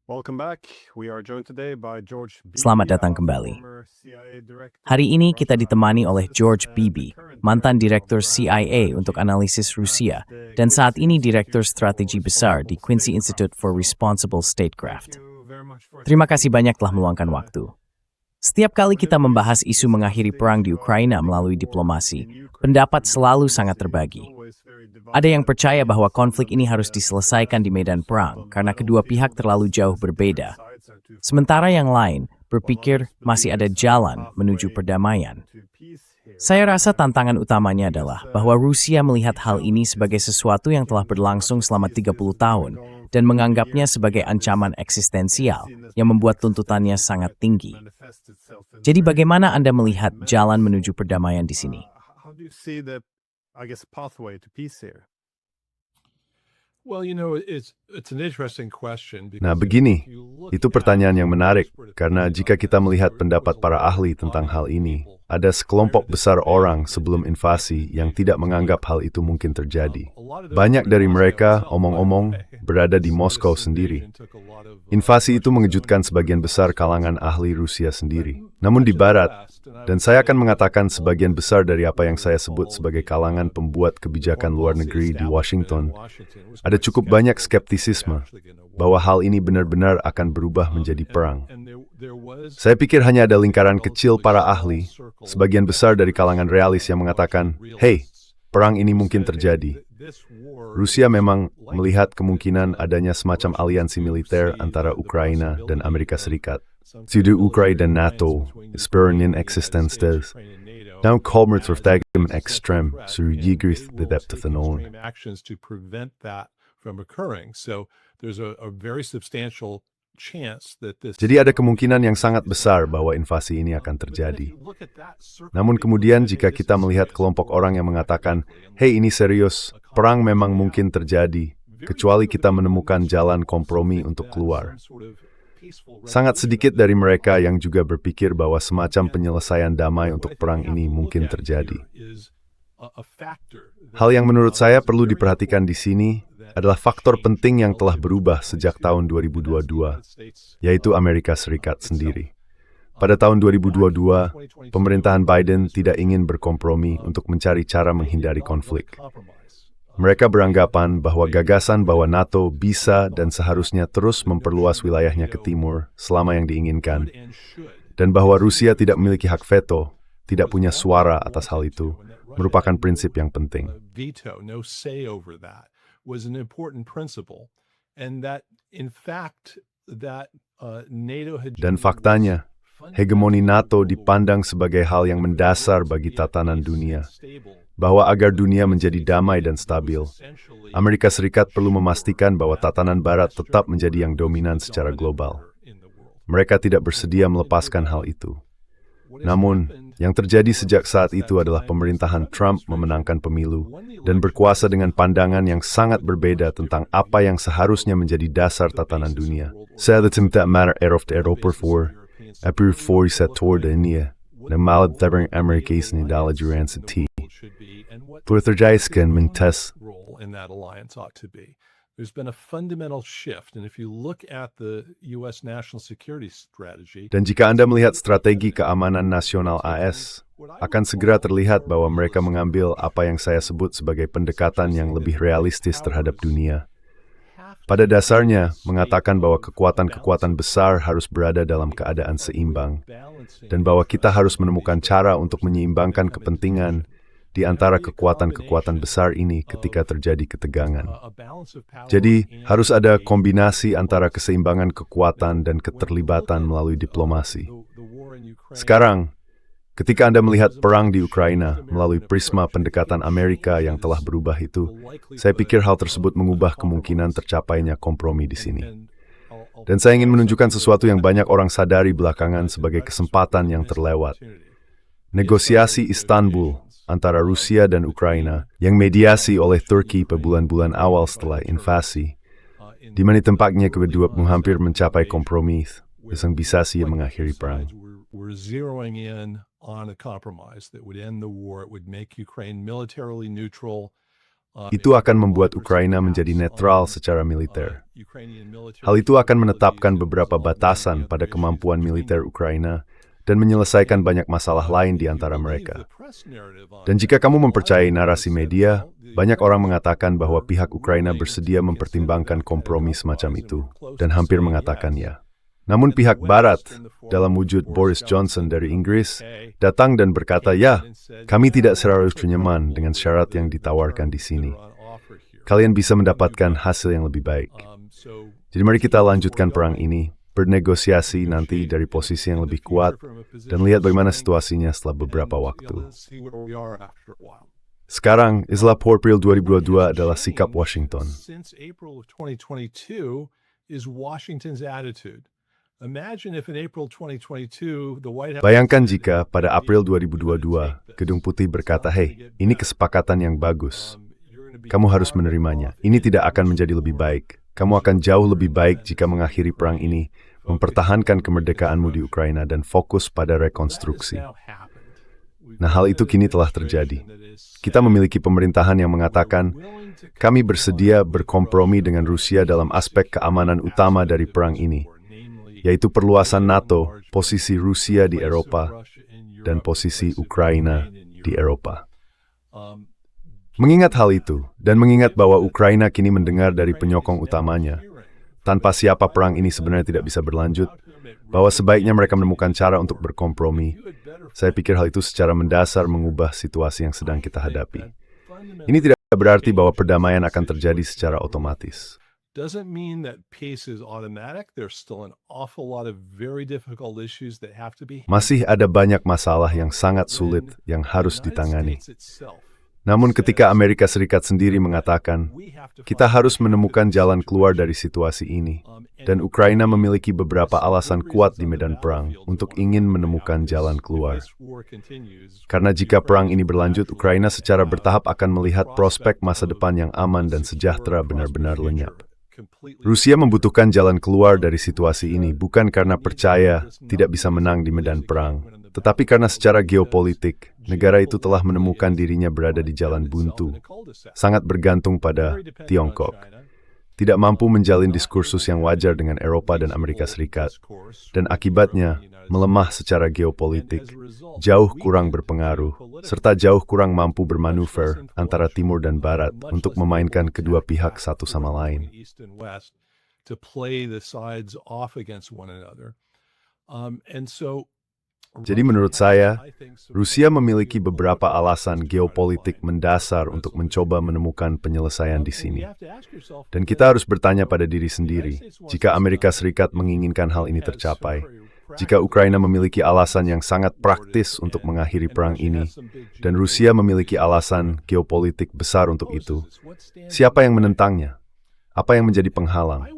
Welcome back. We are joined today by George Selamat Beebe, datang a kembali. former CIA director Hari for ini kita Russia ditemani oleh analysis George and the Beebe, current mantan director direktur of grand CIA untuk strategy analisis at Rusia, the dan saat Quincy ini Institute direktur for strategi besar di Responsible Quincy Statecraft. Institute for So, Responsible thank Statecraft. you very much for Terima taking kasih the banyak telah time. meluangkan waktu. Setiap kali kita Whenever we membahas isu discuss mengakhiri the perang di issue of Ukraina ending the melalui war diplomasi, in Ukraine pendapat through selalu sangat diplomacy, it's terbagi. always very Ada yang divided percaya bahwa opinions. Some konflik believe ini harus that diselesaikan di medan perang on the karena kedua pihak battlefield terlalu it's jauh best the berbeda. different sides are to fight Sementara yang together, lain while berpikir others masih believe ada there's a jalan menuju pathway perdamaian. to peace here. Saya rasa tantangan utamanya I guess adalah bahwa Rusia the melihat key hal ini challenge sebagai is sesuatu yang telah in berlangsung Russia selama sees 30 this has tahun been going on dan for 30 menganggapnya years. sebagai We have this ancaman and eksistensial seen this yang being an membuat tuntutannya existential sangat threat that tinggi. manifests itself in Jadi very bagaimana Anda wide melihat manner. jalan So, menuju perdamaian di sini? how do you see the, I guess, pathway to peace here? Well, you know, it's an interesting question. Nah, begini, itu pertanyaan yang menarik, karena jika kita melihat pendapat para ahli tentang hal ini, ada sekelompok besar orang sebelum invasi yang tidak menganggap hal itu mungkin terjadi. Banyak dari mereka, omong-omong, berada di Moskow sendiri. Invasi itu mengejutkan sebagian besar kalangan ahli Rusia sendiri. Namun di Barat, dan saya akan mengatakan sebagian besar dari apa yang saya sebut sebagai kalangan pembuat kebijakan luar negeri di Washington, ada cukup banyak skeptisisme bahwa hal ini benar-benar akan berubah menjadi perang. Saya pikir hanya ada lingkaran kecil para ahli, sebagian besar dari kalangan realis yang mengatakan, "Hey, perang ini mungkin terjadi." Rusia memang melihat kemungkinan adanya semacam aliansi militer antara Ukraina dan Amerika Serikat. Zonder Oekraïne dan NATO is spurren in existence des. Nou kommer terugtijden extreem, zo jigert de depth of the known. Actions to prevent that from occurring. So there's a very substantial chance that this. Jadi ada kemungkinan yang sangat besar bahwa invasi ini akan terjadi. Namun kemudian jika kita melihat kelompok orang yang mengatakan, "Hey, ini serius, perang memang mungkin terjadi, kecuali kita menemukan jalan kompromi untuk keluar." Sangat sedikit dari mereka yang juga berpikir bahwa semacam penyelesaian damai untuk perang ini mungkin terjadi. Hal yang menurut saya perlu diperhatikan di sini adalah faktor penting yang telah berubah sejak tahun 2022, yaitu Amerika Serikat sendiri. Pada tahun 2022, pemerintahan Biden tidak ingin berkompromi untuk mencari cara menghindari konflik. Mereka beranggapan bahwa gagasan bahwa NATO bisa dan seharusnya terus memperluas wilayahnya ke timur selama yang diinginkan, dan bahwa Rusia tidak memiliki hak veto, tidak punya suara atas hal itu, merupakan prinsip yang penting. Dan faktanya, hegemoni NATO dipandang sebagai hal yang mendasar bagi tatanan dunia, bahwa agar dunia menjadi damai dan stabil, Amerika Serikat perlu memastikan bahwa tatanan Barat tetap menjadi yang dominan secara global. Mereka tidak bersedia melepaskan hal itu. Namun, yang terjadi sejak saat itu adalah pemerintahan Trump memenangkan pemilu dan berkuasa dengan pandangan yang sangat berbeda tentang apa yang seharusnya menjadi dasar tatanan dunia. Saya tidak matter of the Eropa for, apur for setor de India, dan malad tabering Amerika ini dalam juran seti. There's been a fundamental shift, and if you look at the U.S. national security strategy. Dan jika Anda melihat strategi keamanan nasional AS, akan segera terlihat bahwa mereka mengambil apa yang saya sebut sebagai pendekatan yang lebih realistis terhadap dunia. Pada dasarnya, mengatakan bahwa kekuatan-kekuatan besar harus berada dalam keadaan seimbang, dan bahwa kita harus menemukan cara untuk menyeimbangkan kepentingan di antara kekuatan-kekuatan besar ini ketika terjadi ketegangan. Jadi, harus ada kombinasi antara keseimbangan kekuatan dan keterlibatan melalui diplomasi. Sekarang, ketika Anda melihat perang di Ukraina melalui prisma pendekatan Amerika yang telah berubah itu, saya pikir hal tersebut mengubah kemungkinan tercapainya kompromi di sini. Dan saya ingin menunjukkan sesuatu yang banyak orang sadari belakangan sebagai kesempatan yang terlewat. Negosiasi Istanbul antara Rusia dan Ukraina yang mediasi oleh Turki pada bulan-bulan awal setelah invasi, di mana tempatnya kedua hampir mencapai kompromi yang bisa mengakhiri perang. We're zeroing in on a compromise that would end the war. It would make Ukraine militarily neutral. Itu akan membuat Ukraina menjadi netral secara militer. Hal itu akan menetapkan beberapa batasan pada kemampuan militer Ukraina dan menyelesaikan banyak masalah lain di antara mereka. Dan jika kamu mempercayai narasi media, banyak orang mengatakan bahwa pihak Ukraina bersedia mempertimbangkan kompromi semacam itu, dan hampir mengatakan ya. Namun pihak Barat, dalam wujud Boris Johnson dari Inggris, datang dan berkata, ya, kami tidak seharusnya nyaman dengan syarat yang ditawarkan di sini. Kalian bisa mendapatkan hasil yang lebih baik. Jadi mari kita lanjutkan perang ini, bernegosiasi nanti dari posisi yang lebih kuat, dan lihat bagaimana situasinya setelah beberapa waktu. Sekarang, Islam April 2022 adalah sikap Washington. Since April of 2022 is Washington's attitude. Imagine if in April 2022 the White House. Bayangkan jika pada April 2022, Gedung Putih berkata, "Hei, ini kesepakatan yang bagus. Kamu harus menerimanya. Ini tidak akan menjadi lebih baik. Kamu akan jauh lebih baik jika mengakhiri perang ini, mempertahankan kemerdekaanmu di Ukraina dan fokus pada rekonstruksi." Nah, hal itu kini telah terjadi. Kita memiliki pemerintahan yang mengatakan, kami bersedia berkompromi dengan Rusia dalam aspek keamanan utama dari perang ini, yaitu perluasan NATO, posisi Rusia di Eropa, dan posisi Ukraina di Eropa. Mengingat hal itu, dan mengingat bahwa Ukraina kini mendengar dari penyokong utamanya, tanpa siapa perang ini sebenarnya tidak bisa berlanjut, bahwa sebaiknya mereka menemukan cara untuk berkompromi, saya pikir hal itu secara mendasar mengubah situasi yang sedang kita hadapi. Ini tidak berarti bahwa perdamaian akan terjadi secara otomatis. Doesn't mean that peace is automatic. There's still an awful lot of very difficult issues that have to be. Masih ada banyak masalah yang sangat sulit yang harus ditangani. Namun ketika Amerika Serikat sendiri mengatakan, kita harus menemukan jalan keluar dari situasi ini, dan Ukraina memiliki beberapa alasan kuat di medan perang untuk ingin menemukan jalan keluar. Karena jika perang ini berlanjut, Ukraina secara bertahap akan melihat prospek masa depan yang aman dan sejahtera benar-benar lenyap. Rusia membutuhkan jalan keluar dari situasi ini bukan karena percaya tidak bisa menang di medan perang, tetapi karena secara geopolitik, negara itu telah menemukan dirinya berada di jalan buntu, sangat bergantung pada Tiongkok, tidak mampu menjalin diskursus yang wajar dengan Eropa dan Amerika Serikat, dan akibatnya melemah secara geopolitik, jauh kurang berpengaruh, serta jauh kurang mampu bermanuver antara Timur dan Barat untuk memainkan kedua pihak satu sama lain. Jadi menurut saya, Rusia memiliki beberapa alasan geopolitik mendasar untuk mencoba menemukan penyelesaian di sini. Dan kita harus bertanya pada diri sendiri, jika Amerika Serikat menginginkan hal ini tercapai, jika Ukraina memiliki alasan yang sangat praktis untuk mengakhiri perang ini, dan Rusia memiliki alasan geopolitik besar untuk itu, siapa yang menentangnya? Apa yang menjadi penghalang?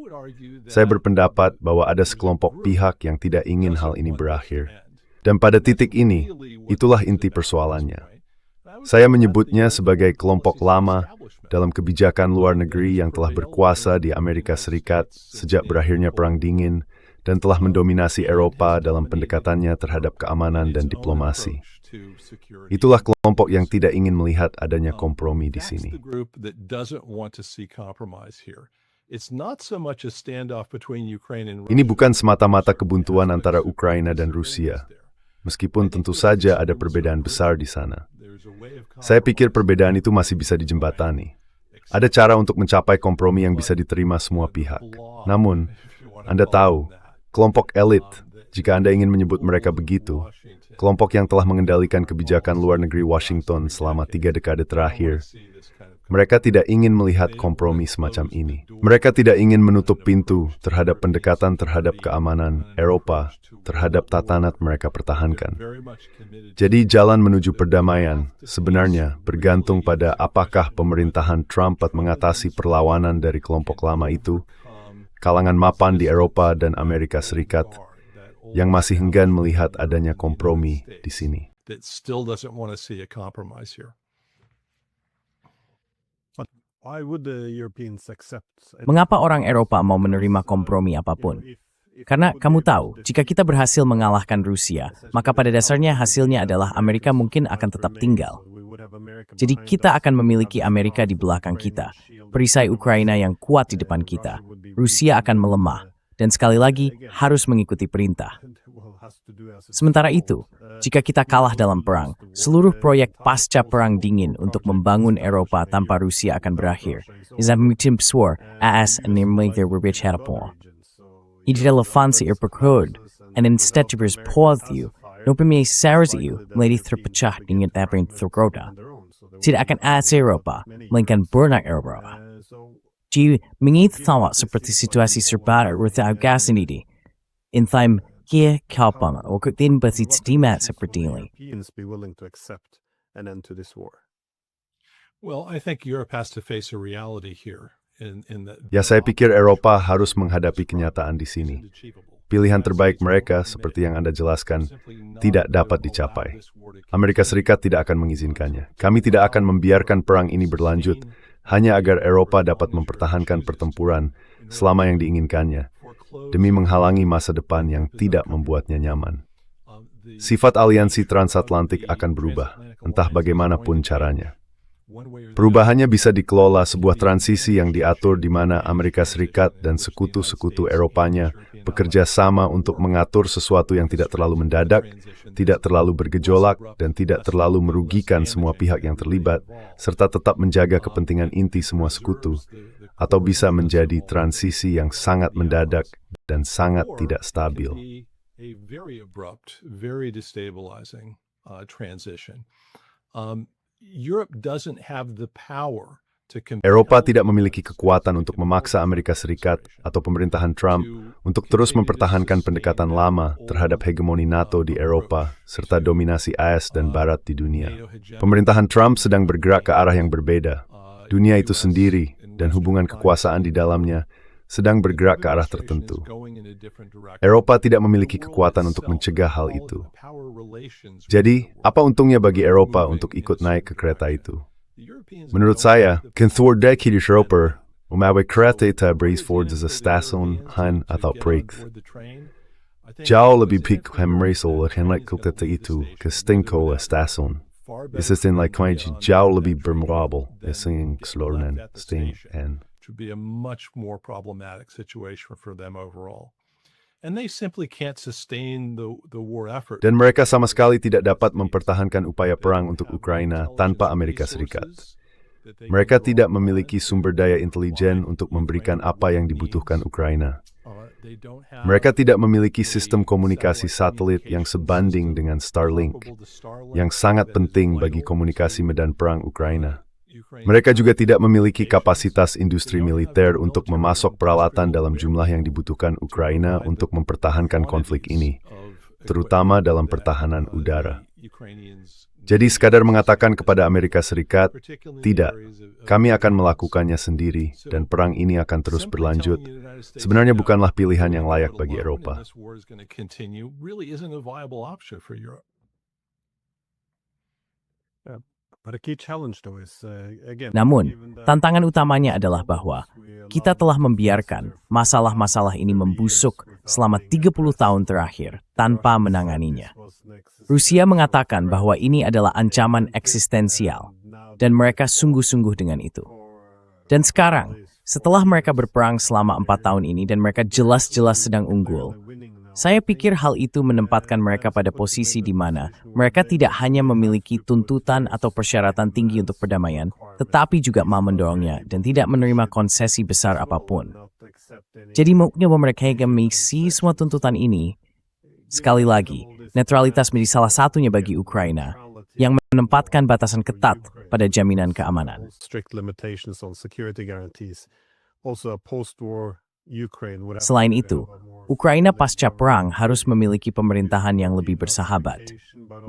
Saya berpendapat bahwa ada sekelompok pihak yang tidak ingin hal ini berakhir. Dan pada titik ini, itulah inti persoalannya. Saya menyebutnya sebagai kelompok lama dalam kebijakan luar negeri yang telah berkuasa di Amerika Serikat sejak berakhirnya Perang Dingin dan telah mendominasi Eropa dalam pendekatannya terhadap keamanan dan diplomasi. Itulah kelompok yang tidak ingin melihat adanya kompromi di sini. Ini bukan semata-mata kebuntuan antara Ukraina dan Rusia. Meskipun tentu saja ada perbedaan besar di sana. Saya pikir perbedaan itu masih bisa dijembatani. Ada cara untuk mencapai kompromi yang bisa diterima semua pihak. Namun, Anda tahu, kelompok elit, jika Anda ingin menyebut mereka begitu, kelompok yang telah mengendalikan kebijakan luar negeri Washington selama 3 dekade terakhir, mereka tidak ingin melihat kompromi semacam ini. Mereka tidak ingin menutup pintu terhadap pendekatan terhadap keamanan Eropa, terhadap tatanan mereka pertahankan. Jadi jalan menuju perdamaian sebenarnya bergantung pada apakah pemerintahan Trump dapat mengatasi perlawanan dari kelompok lama itu, kalangan mapan di Eropa dan Amerika Serikat, yang masih enggan melihat adanya kompromi di sini. Mengapa orang Eropa mau menerima kompromi apapun? Karena kamu tahu, jika kita berhasil mengalahkan Rusia, maka pada dasarnya hasilnya adalah Amerika mungkin akan tetap tinggal. Jadi kita akan memiliki Amerika di belakang kita, perisai Ukraina yang kuat di depan kita. Rusia akan melemah, dan sekali lagi harus mengikuti perintah. Sementara itu, jika kita kalah dalam perang, seluruh proyek pasca Perang Dingin untuk membangun Eropa tanpa Rusia akan berakhir. Izammutim Pswar, AS and Nimligder Wibich-Harapon. Irrelevansi erperkod, and instead to pause you, Nopemie Saras you, Lady terpecah dengan Abrin Throgoda. Tidak akan ada Eropa, melainkan bernak Eropa. Ji mengit tawa seperti situasi serba Ruthau gas ini. In time, kia kalpang, o kutin basit stimat seperti ini. Well, I think Europe has to face a reality here. Ya, saya pikir Eropa harus menghadapi kenyataan di sini. Pilihan terbaik mereka, seperti yang Anda jelaskan, tidak dapat dicapai. Amerika Serikat tidak akan mengizinkannya. Kami tidak akan membiarkan perang ini berlanjut, hanya agar Eropa dapat mempertahankan pertempuran selama yang diinginkannya, demi menghalangi masa depan yang tidak membuatnya nyaman. Sifat aliansi transatlantik akan berubah, entah bagaimanapun caranya. Perubahannya bisa dikelola sebuah transisi yang diatur di mana Amerika Serikat dan sekutu-sekutu Eropanya bekerja sama untuk mengatur sesuatu yang tidak terlalu mendadak, tidak terlalu bergejolak, dan tidak terlalu merugikan semua pihak yang terlibat, serta tetap menjaga kepentingan inti semua sekutu, atau bisa menjadi transisi yang sangat mendadak dan sangat tidak stabil. Eropa tidak memiliki kekuatan untuk memaksa Amerika Serikat atau pemerintahan Trump untuk terus mempertahankan pendekatan lama terhadap hegemoni NATO di Eropa serta dominasi AS dan Barat di dunia. Pemerintahan Trump sedang bergerak ke arah yang berbeda. Dunia itu sendiri dan hubungan kekuasaan di dalamnya sedang bergerak ke arah tertentu. Eropa tidak memiliki kekuatan untuk mencegah hal itu. Jadi, apa untungnya bagi Eropa untuk ikut naik ke kereta itu? Menurut saya, kenthordek hidup Eropa, umawi kereta itu Bracefords as a station, han atau Prague. Jauh lebih baik hemresol henlek kereta itu ke stingko a station. Isistin like jauh lebih bermurabel, ising keseluruhan sting and would be a much more problematic situation for them overall. And they simply can't sustain the war effort. Dan mereka sama sekali tidak dapat mempertahankan upaya perang untuk Ukraina tanpa Amerika Serikat. Mereka tidak memiliki sumber daya intelijen untuk memberikan apa yang dibutuhkan Ukraina. Mereka tidak memiliki sistem komunikasi satelit yang sebanding dengan Starlink, yang sangat penting bagi komunikasi medan perang Ukraina. Mereka juga tidak memiliki kapasitas industri militer untuk memasok peralatan dalam jumlah yang dibutuhkan Ukraina untuk mempertahankan konflik ini, terutama dalam pertahanan udara. Jadi sekadar mengatakan kepada Amerika Serikat, tidak, kami akan melakukannya sendiri dan perang ini akan terus berlanjut, sebenarnya bukanlah pilihan yang layak bagi Eropa. Namun, tantangan utamanya adalah bahwa kita telah membiarkan masalah-masalah ini membusuk selama 30 tahun terakhir tanpa menanganinya. Rusia mengatakan bahwa ini adalah ancaman eksistensial, dan mereka sungguh-sungguh dengan itu. Dan sekarang, setelah mereka berperang selama 4 tahun ini dan mereka jelas-jelas sedang unggul, saya pikir hal itu menempatkan mereka pada posisi di mana mereka tidak hanya memiliki tuntutan atau persyaratan tinggi untuk perdamaian, tetapi juga mau mendorongnya dan tidak menerima konsesi besar apapun. Jadi maunya mereka mengisi semua tuntutan ini. Sekali lagi, netralitas menjadi salah satunya bagi Ukraina yang menempatkan batasan ketat pada jaminan keamanan. Selain itu, Ukraina pasca perang harus memiliki pemerintahan yang lebih bersahabat.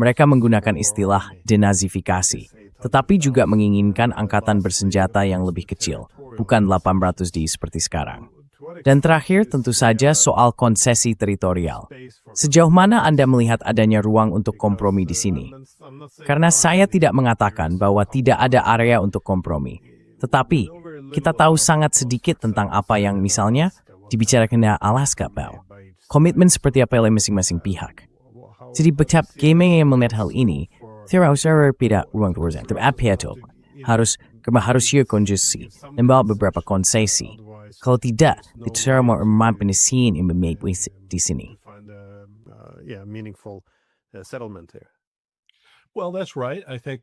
Mereka menggunakan istilah denazifikasi, tetapi juga menginginkan angkatan bersenjata yang lebih kecil, bukan 800 seperti sekarang. Dan terakhir tentu saja soal konsesi teritorial. Sejauh mana Anda melihat adanya ruang untuk kompromi di sini? Karena saya tidak mengatakan bahwa tidak ada area untuk kompromi, tetapi kita tahu sangat sedikit tentang apa yang misalnya dibicarakan di Alaska, Bau. Komitmen seperti apa oleh masing-masing pihak. Jadi betapa gaming yang melihat hal ini, harus tidak ruang terusan. Tapi itu harus kondisi membawa beberapa konsesi. Kalau tidak, itu mau mempengaruhi yang memiliki di sini. Find meaningful settlement here. Well, that's right. I think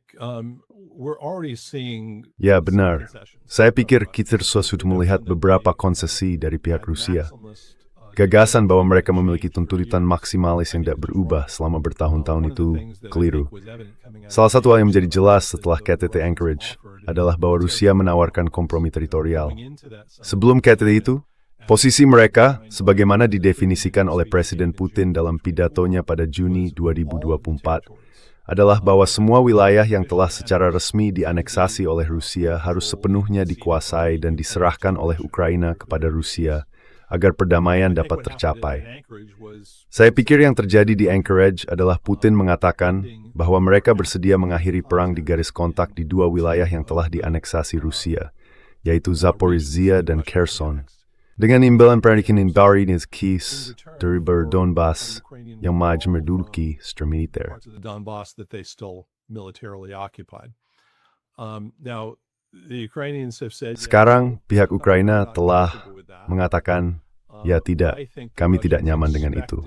we're already seeing. Ya, benar. Saya pikir kita sudah melihat beberapa konsesi dari pihak Rusia. Gagasan bahwa mereka memiliki tuntutan maksimalis yang tidak berubah selama bertahun-tahun itu keliru. Salah satu hal yang menjadi jelas setelah KTT Anchorage adalah bahwa Rusia menawarkan kompromi teritorial. Sebelum KTT itu, posisi mereka, sebagaimana didefinisikan oleh Presiden Putin dalam pidatonya pada Juni 2024, adalah bahwa semua wilayah yang telah secara resmi dianeksasi oleh Rusia harus sepenuhnya dikuasai dan diserahkan oleh Ukraina kepada Rusia agar perdamaian dapat tercapai. Saya pikir yang terjadi di Anchorage adalah Putin mengatakan bahwa mereka bersedia mengakhiri perang di garis kontak di dua wilayah yang telah dianeksasi Rusia, yaitu Zaporizhia dan Kherson, dengan imbalan peranikan baru di Kiev dari Donbass yang masih menduduki secara militer. Donbass that they still militarily occupied. Now, the Ukrainians have said. Sekarang pihak Ukraina telah mengatakan, ya tidak, kami tidak nyaman dengan itu.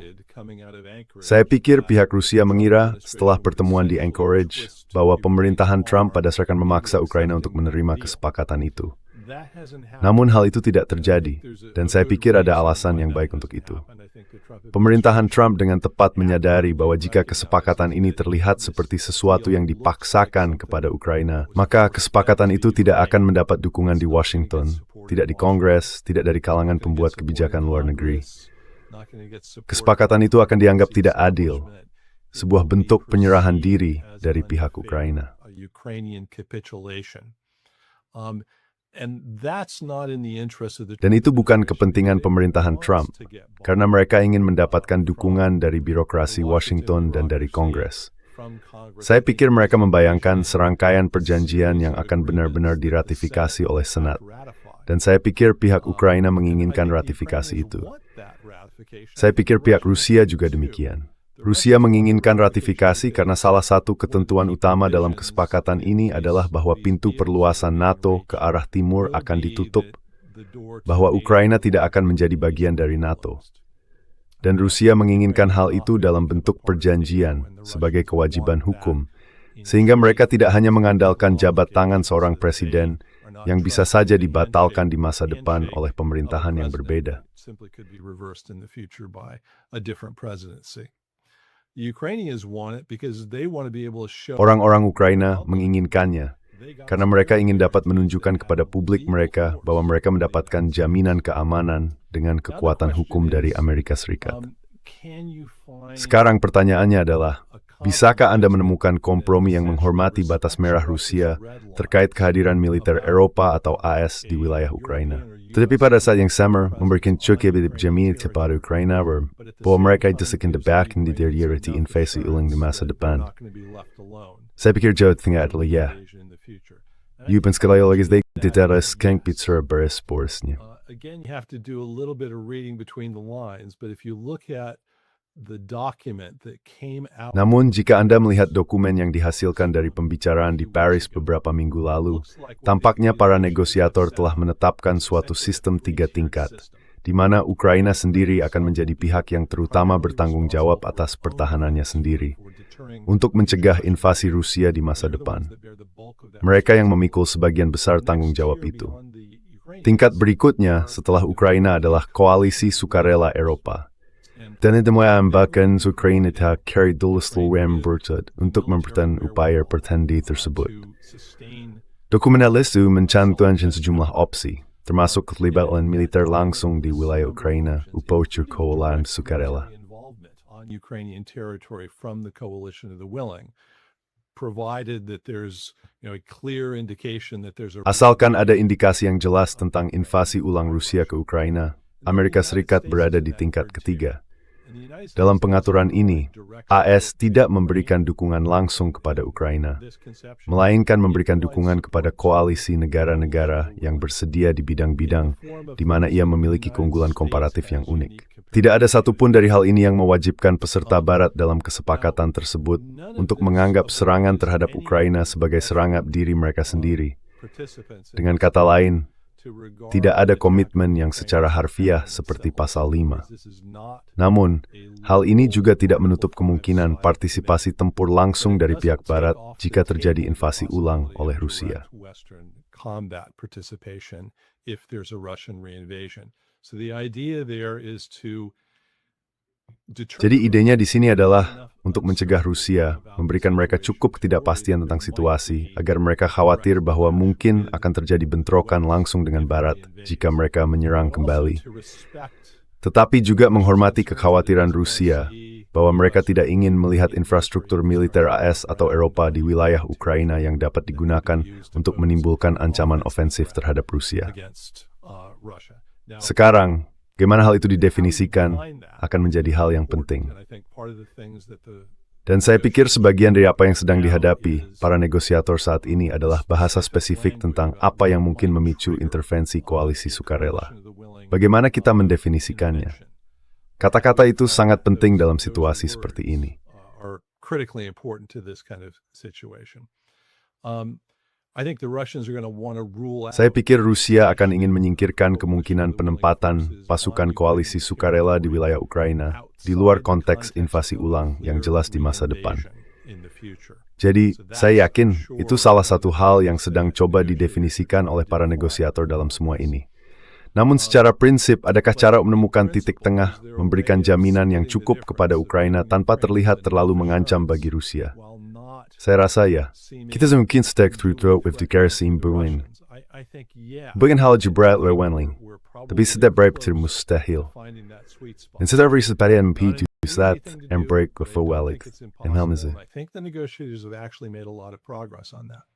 Saya pikir pihak Rusia mengira setelah pertemuan di Anchorage bahwa pemerintahan Trump pada dasarnya memaksa Ukraina untuk menerima kesepakatan itu. Namun hal itu tidak terjadi, dan saya pikir ada alasan yang baik untuk itu. Pemerintahan Trump dengan tepat menyadari bahwa jika kesepakatan ini terlihat seperti sesuatu yang dipaksakan kepada Ukraina, maka kesepakatan itu tidak akan mendapat dukungan di Washington, tidak di Kongres, tidak dari kalangan pembuat kebijakan luar negeri. Kesepakatan itu akan dianggap tidak adil, sebuah bentuk penyerahan diri dari pihak Ukraina. Dan itu bukan kepentingan pemerintahan Trump, karena mereka ingin mendapatkan dukungan dari birokrasi Washington dan dari Kongres. Saya pikir mereka membayangkan serangkaian perjanjian yang akan benar-benar diratifikasi oleh Senat. Dan saya pikir pihak Ukraina menginginkan ratifikasi itu. Saya pikir pihak Rusia juga demikian. Rusia menginginkan ratifikasi karena salah satu ketentuan utama dalam kesepakatan ini adalah bahwa pintu perluasan NATO ke arah timur akan ditutup, bahwa Ukraina tidak akan menjadi bagian dari NATO. Dan Rusia menginginkan hal itu dalam bentuk perjanjian sebagai kewajiban hukum, sehingga mereka tidak hanya mengandalkan jabat tangan seorang presiden yang bisa saja dibatalkan di masa depan oleh pemerintahan yang berbeda. Orang-orang Ukraina menginginkannya karena mereka ingin dapat menunjukkan kepada publik mereka bahwa mereka mendapatkan jaminan keamanan dengan kekuatan hukum dari Amerika Serikat. Sekarang pertanyaannya adalah, bisakah Anda menemukan kompromi yang menghormati batas merah Rusia terkait kehadiran militer Eropa atau AS di wilayah Ukraina? Tetapi pada saat yang sama, memberikan cukup jamin kepada Ukraina bahwa mereka disekan di daerah invasi ulang di masa depan. Saya pikir Jawa Tengah adalah ya. Yupan sekali lagi di daerah skeng pizza beresporsnya. Again, you have to do a little bit of reading between the lines, but if you look at the document that came out. Namun, jika Anda melihat dokumen yang dihasilkan dari pembicaraan di Paris beberapa minggu lalu, tampaknya para negosiator telah menetapkan suatu sistem 3 tingkat, di mana Ukraina sendiri akan menjadi pihak yang terutama bertanggung jawab atas pertahanannya sendiri, untuk mencegah invasi Rusia di masa depan. Mereka yang memikul sebagian besar tanggung jawab itu. Tingkat berikutnya setelah Ukraina adalah koalisi sukarela Eropa. Dan itu bahkan Ukraina tak carry dulu bertut untuk mempertahankan upaya pertahanan tersebut. Dokumen itu mencantumkan sejumlah opsi, termasuk keterlibatan militer langsung di wilayah Ukraina, upacara koalisi sukarela. Asalkan ada indikasi yang jelas tentang invasi ulang Rusia ke Ukraina, Amerika Serikat berada di tingkat ketiga. Dalam pengaturan ini, AS tidak memberikan dukungan langsung kepada Ukraina, melainkan memberikan dukungan kepada koalisi negara-negara yang bersedia di bidang-bidang di mana ia memiliki keunggulan komparatif yang unik. Tidak ada satupun dari hal ini yang mewajibkan peserta Barat dalam kesepakatan tersebut untuk menganggap serangan terhadap Ukraina sebagai serangan diri mereka sendiri. Dengan kata lain, tidak ada komitmen yang secara harfiah seperti pasal 5. Namun, hal ini juga tidak menutup kemungkinan partisipasi tempur langsung dari pihak Barat jika terjadi invasi ulang oleh Rusia. Jadi idenya di sini adalah untuk mencegah Rusia, memberikan mereka cukup ketidakpastian tentang situasi, agar mereka khawatir bahwa mungkin akan terjadi bentrokan langsung dengan Barat jika mereka menyerang kembali. Tetapi juga menghormati kekhawatiran Rusia bahwa mereka tidak ingin melihat infrastruktur militer AS atau Eropa di wilayah Ukraina yang dapat digunakan untuk menimbulkan ancaman ofensif terhadap Rusia. Sekarang, bagaimana hal itu didefinisikan akan menjadi hal yang penting. Dan saya pikir sebagian dari apa yang sedang dihadapi para negosiator saat ini adalah bahasa spesifik tentang apa yang mungkin memicu intervensi koalisi sukarela. Bagaimana kita mendefinisikannya? Kata-kata itu sangat penting dalam situasi seperti ini. Saya pikir Rusia akan ingin menyingkirkan kemungkinan penempatan pasukan koalisi sukarela di wilayah Ukraina di luar konteks invasi ulang yang jelas di masa depan. Jadi, saya yakin itu salah satu hal yang sedang coba didefinisikan oleh para negosiator dalam semua ini. Namun secara prinsip, adakah cara menemukan titik tengah, memberikan jaminan yang cukup kepada Ukraina tanpa terlihat terlalu mengancam bagi Rusia? Saya rasa ya, kita mungkin stick through throat with the kerosene burning. Bukan hal jebret lewenling, tapi setiap break mustahil. Dan setiap seperti MP to that and break with a wellig. And how is it? I think the negotiators have actually made a lot of progress on that.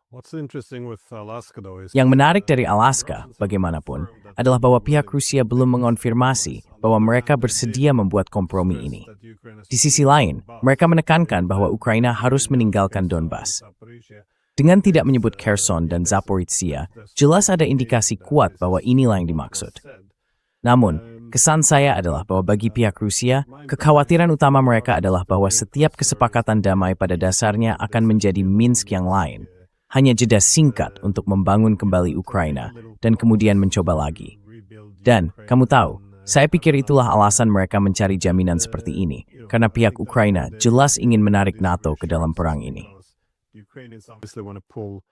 What's interesting with Alaska though is Yang menarik dari Alaska, bagaimanapun, adalah bahwa pihak Rusia belum mengonfirmasi bahwa mereka bersedia membuat kompromi ini. Di sisi lain, mereka menekankan bahwa Ukraina harus meninggalkan Donbas. Dengan tidak menyebut Kherson dan Zaporizhia, jelas ada indikasi kuat bahwa inilah yang dimaksud. Namun, kesan saya adalah bahwa bagi pihak Rusia, kekhawatiran utama mereka adalah bahwa setiap kesepakatan damai pada dasarnya akan menjadi Minsk yang lain. Hanya jeda singkat untuk membangun kembali Ukraina dan kemudian mencoba lagi. Dan, kamu tahu, saya pikir itulah alasan mereka mencari jaminan seperti ini, karena pihak Ukraina jelas ingin menarik NATO ke dalam perang ini. Ukrainians obviously want to pull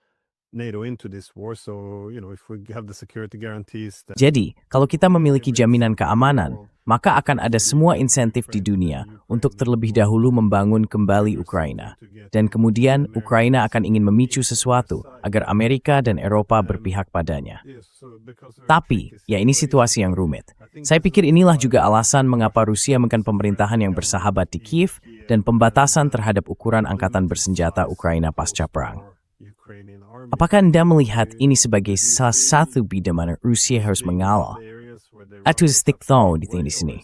NATO into this war, so if we have the security guarantees. Jadi, kalau kita memiliki jaminan keamanan, maka akan ada semua insentif di dunia untuk terlebih dahulu membangun kembali Ukraina. Dan kemudian Ukraina akan ingin memicu sesuatu agar Amerika dan Eropa berpihak padanya. Tapi, ya ini situasi yang rumit. Saya pikir inilah juga alasan mengapa Rusia mengenai pemerintahan yang bersahabat di Kiev dan pembatasan terhadap ukuran angkatan bersenjata Ukraina pasca perang. Apakah Anda melihat ini sebagai salah satu bidang mana Rusia harus mengalah? Atau stick though di sini?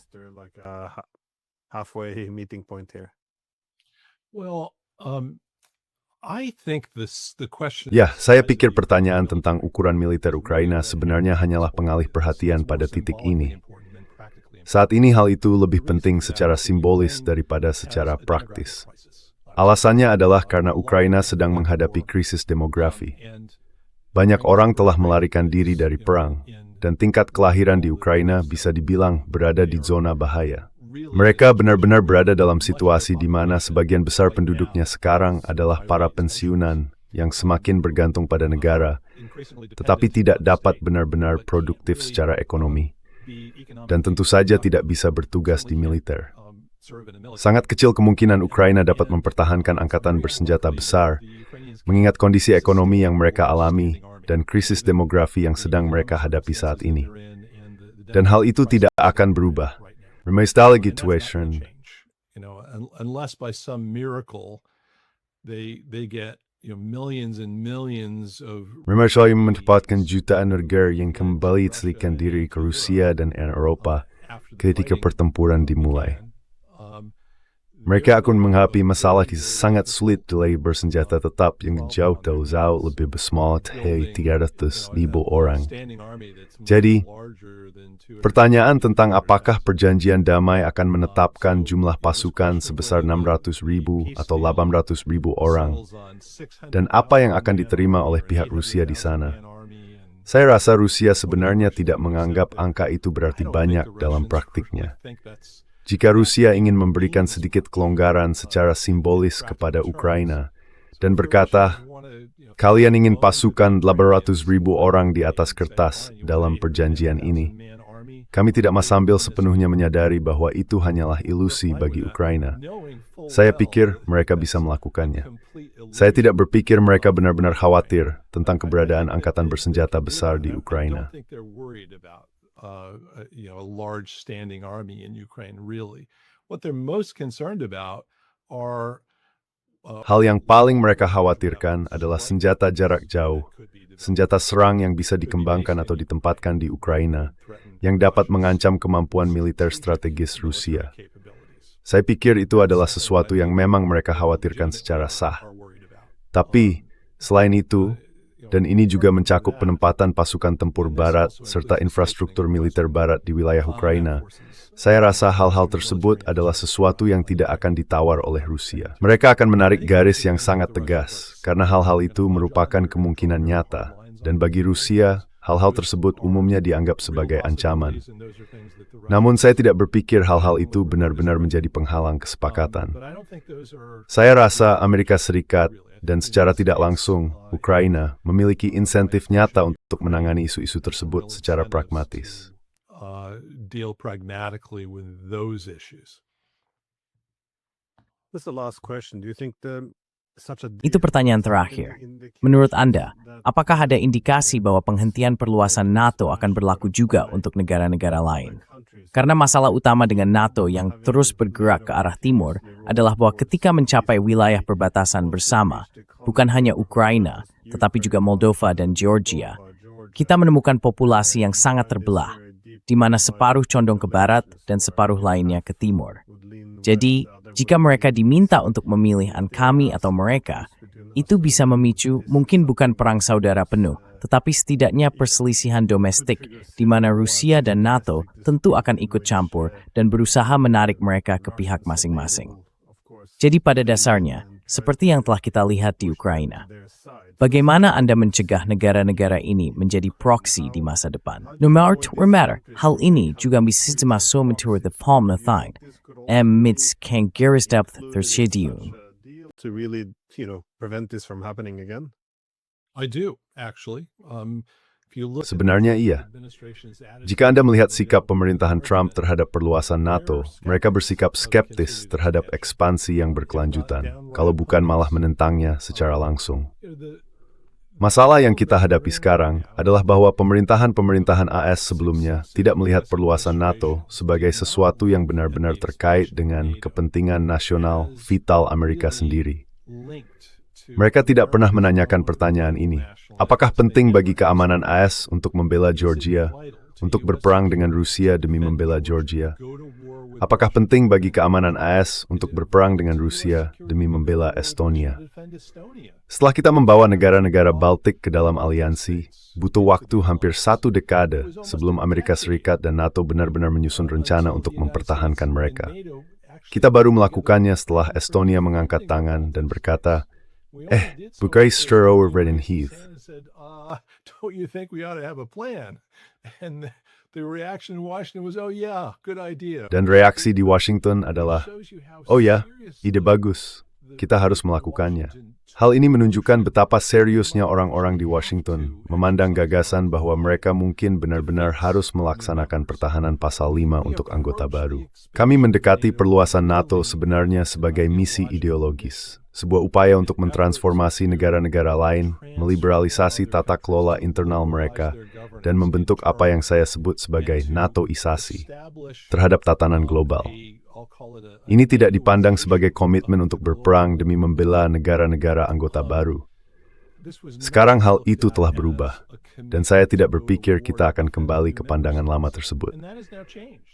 Halfway meeting point here. Well, I think the question. Ya, saya pikir pertanyaan tentang ukuran militer Ukraina sebenarnya hanyalah pengalih perhatian pada titik ini. Saat ini hal itu lebih penting secara simbolis daripada secara praktis. Alasannya adalah karena Ukraina sedang menghadapi krisis demografi. Banyak orang telah melarikan diri dari perang, dan tingkat kelahiran di Ukraina bisa dibilang berada di zona bahaya. Mereka benar-benar berada dalam situasi di mana sebagian besar penduduknya sekarang adalah para pensiunan yang semakin bergantung pada negara, tetapi tidak dapat benar-benar produktif secara ekonomi, dan tentu saja tidak bisa bertugas di militer. Sangat kecil kemungkinan Ukraina dapat mempertahankan angkatan bersenjata besar, mengingat kondisi ekonomi yang mereka alami dan krisis demografi yang sedang mereka hadapi saat ini. Dan hal itu tidak akan berubah. Unless by some miracle they get millions and millions of Mereka menempatkan jutaan negara yang kembali selikan diri ke Rusia dan Eropa ketika pertempuran dimulai. Mereka akan menghadapi masalah yang sangat sulit dari bersenjata tetap yang jauh lebih besar dari 300,000 orang. Jadi, pertanyaan tentang apakah perjanjian damai akan menetapkan jumlah pasukan sebesar 600,000 atau 800,000 orang, dan apa yang akan diterima oleh pihak Rusia di sana. Saya rasa Rusia sebenarnya tidak menganggap angka itu berarti banyak dalam praktiknya. Jika Rusia ingin memberikan sedikit kelonggaran secara simbolis kepada Ukraina dan berkata, kalian ingin pasukan 800,000 orang di atas kertas dalam perjanjian ini, kami tidak sambil sepenuhnya menyadari bahwa itu hanyalah ilusi bagi Ukraina. Saya pikir mereka bisa melakukannya. Saya tidak berpikir mereka benar-benar khawatir tentang keberadaan angkatan bersenjata besar di Ukraina. A large standing army in Ukraine, really. What they're most concerned about are hal yang paling mereka khawatirkan adalah senjata jarak jauh, senjata serang yang bisa dikembangkan atau ditempatkan di Ukraina, yang dapat mengancam kemampuan militer strategis Rusia. Saya pikir itu adalah sesuatu yang memang mereka khawatirkan secara sah. Tapi, selain itu, dan ini juga mencakup penempatan pasukan tempur barat serta infrastruktur militer barat di wilayah Ukraina, saya rasa hal-hal tersebut adalah sesuatu yang tidak akan ditawar oleh Rusia. Mereka akan menarik garis yang sangat tegas, karena hal-hal itu merupakan kemungkinan nyata, dan bagi Rusia, hal-hal tersebut umumnya dianggap sebagai ancaman. Namun saya tidak berpikir hal-hal itu benar-benar menjadi penghalang kesepakatan. Saya rasa Amerika Serikat dan secara tidak langsung, Ukraina memiliki insentif nyata untuk menangani isu-isu tersebut secara pragmatis. Deal pragmatically with those issues. That's the last question. Do you think Itu pertanyaan terakhir. Menurut Anda, apakah ada indikasi bahwa penghentian perluasan NATO akan berlaku juga untuk negara-negara lain? Karena masalah utama dengan NATO yang terus bergerak ke arah timur adalah bahwa ketika mencapai wilayah perbatasan bersama, bukan hanya Ukraina, tetapi juga Moldova dan Georgia, kita menemukan populasi yang sangat terbelah, di mana separuh condong ke barat dan separuh lainnya ke timur. Jadi, jika mereka diminta untuk memilih kami atau mereka, itu bisa memicu mungkin bukan perang saudara penuh, tetapi setidaknya perselisihan domestik, di mana Rusia dan NATO tentu akan ikut campur dan berusaha menarik mereka ke pihak masing-masing. Jadi pada dasarnya, seperti yang telah kita lihat di Ukraina, bagaimana Anda mencegah negara-negara ini menjadi proksi di masa depan? No matter, hal ini juga bisa masuk menurut the palm na thang. Mids kan garis depth tershedium. To really, prevent this from happening again? I do, actually. Sebenarnya iya. Jika Anda melihat sikap pemerintahan Trump terhadap perluasan NATO, mereka bersikap skeptis terhadap ekspansi yang berkelanjutan, kalau bukan malah menentangnya secara langsung. Masalah yang kita hadapi sekarang adalah bahwa pemerintahan-pemerintahan AS sebelumnya tidak melihat perluasan NATO sebagai sesuatu yang benar-benar terkait dengan kepentingan nasional vital Amerika sendiri. Mereka tidak pernah menanyakan pertanyaan ini. Apakah penting bagi keamanan AS untuk membela Georgia, untuk berperang dengan Rusia demi membela Georgia? Apakah penting bagi keamanan AS untuk berperang dengan Rusia demi membela Estonia? Setelah kita membawa negara-negara Baltik ke dalam aliansi, butuh waktu hampir 1 dekade sebelum Amerika Serikat dan NATO benar-benar menyusun rencana untuk mempertahankan mereka. Kita baru melakukannya setelah Estonia mengangkat tangan dan berkata, bukai stir over Redden Heath. Don't you think we ought to have a plan? And the reaction in Washington was, oh yeah, good idea. Dan reaksi di Washington adalah, oh ya, ide bagus. Kita harus melakukannya. Hal ini menunjukkan betapa seriusnya orang-orang di Washington memandang gagasan bahwa mereka mungkin benar-benar harus melaksanakan pertahanan pasal 5 untuk anggota baru. Kami mendekati perluasan NATO sebenarnya sebagai misi ideologis, sebuah upaya untuk mentransformasi negara-negara lain, meliberalisasi tata kelola internal mereka, dan membentuk apa yang saya sebut sebagai NATO-isasi terhadap tatanan global. Ini tidak dipandang sebagai komitmen untuk berperang demi membela negara-negara anggota baru. Sekarang hal itu telah berubah, dan saya tidak berpikir kita akan kembali ke pandangan lama tersebut.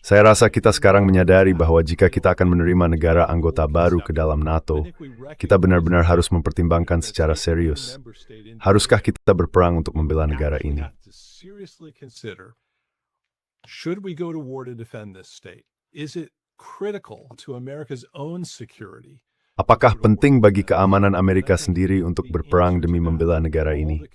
Saya rasa kita sekarang menyadari bahwa jika kita akan menerima negara anggota baru ke dalam NATO, kita benar-benar harus mempertimbangkan secara serius. Haruskah kita berperang untuk membela negara ini? Should we go to war to defend this state? Is it critical to America's own security? Apakah penting bagi keamanan Amerika sendiri untuk berperang demi membela negara ini?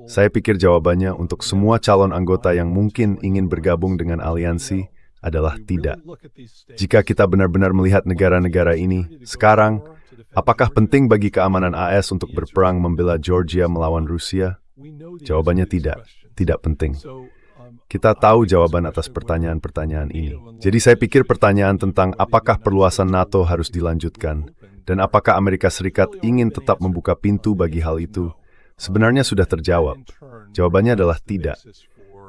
Saya pikir jawabannya untuk semua calon anggota yang mungkin ingin bergabung dengan aliansi adalah tidak. Jika kita benar-benar melihat negara-negara ini sekarang, apakah penting bagi keamanan AS untuk berperang membela Georgia melawan Rusia? Jawabannya tidak penting. Kita tahu jawaban atas pertanyaan-pertanyaan ini. Jadi saya pikir pertanyaan tentang apakah perluasan NATO harus dilanjutkan dan apakah Amerika Serikat ingin tetap membuka pintu bagi hal itu, sebenarnya sudah terjawab. Jawabannya adalah tidak.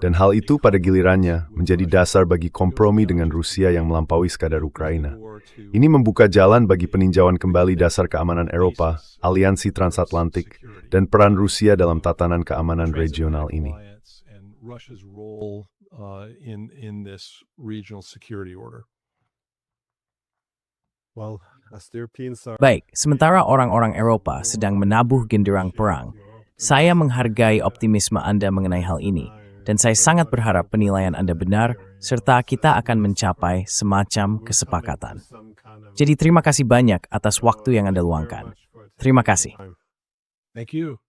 Dan hal itu pada gilirannya menjadi dasar bagi kompromi dengan Rusia yang melampaui sekadar Ukraina. Ini membuka jalan bagi peninjauan kembali dasar keamanan Eropa, aliansi transatlantik, dan peran Rusia dalam tatanan keamanan regional ini. Russia's role in this regional security order. Well, as the Europeans are Baik, sementara orang-orang Eropa sedang menabuh genderang perang, saya menghargai optimisme Anda mengenai hal ini, dan saya sangat berharap penilaian Anda benar, serta kita akan mencapai semacam kesepakatan. Jadi terima kasih banyak atas waktu yang Anda luangkan. Terima kasih. Thank you.